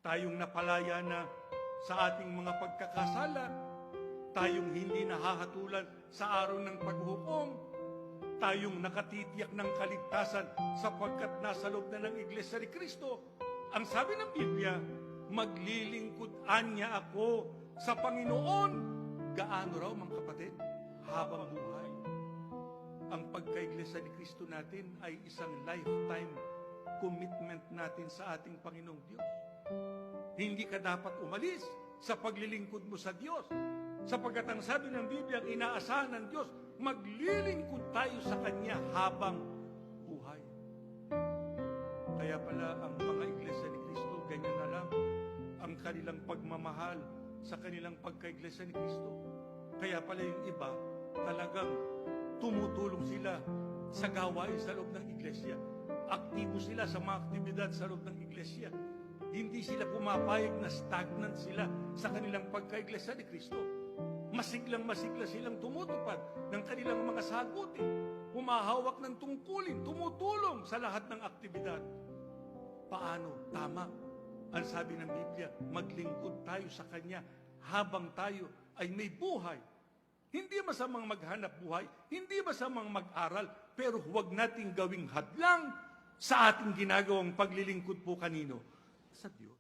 tayong napalaya na sa ating mga pagkakasala, tayong hindi nahahatulan sa araw ng paghukom, tayong nakatitiyak ng kaligtasan sapagkat nasa loob na ng Iglesia ni Kristo. Ang sabi ng Biblia, maglilingkod-an niya ako sa Panginoon. Gaano raw, mga kapatid? Habang buhay. Ang pagka-Iglesia ni Kristo natin ay isang lifetime commitment natin sa ating Panginoong Diyos. Hindi ka dapat umalis sa paglilingkod mo sa Diyos. Sapagkat ang sabi ng Biblia, ang inaasahan ng Diyos, maglilingkod tayo sa Kanya habang buhay. Kaya pala ang mga Iglesia ni Kristo, ganyan na lang ang kanilang pagmamahal sa kanilang pagka-Iglesia ni Kristo. Kaya pala yung iba, talagang tumutulong sila sa gawain sa loob ng Iglesia. Aktibo sila sa mga aktibidad sa loob ng Iglesia. Hindi sila pumapayag na stagnant sila sa kanilang pagka-Iglesia ni Kristo. Masiglang-masigla silang tumutupad ng kanilang mga sagutin, humahawak ng tungkulin, tumutulong sa lahat ng aktibidad. Paano? Tama. Ang sabi ng Biblia, maglingkod tayo sa Kanya habang tayo ay may buhay. Hindi masamang maghanap buhay, hindi masamang mag-aral, pero huwag nating gawing hadlang sa ating ginagawang paglilingkod po kanino? Sa Diyos.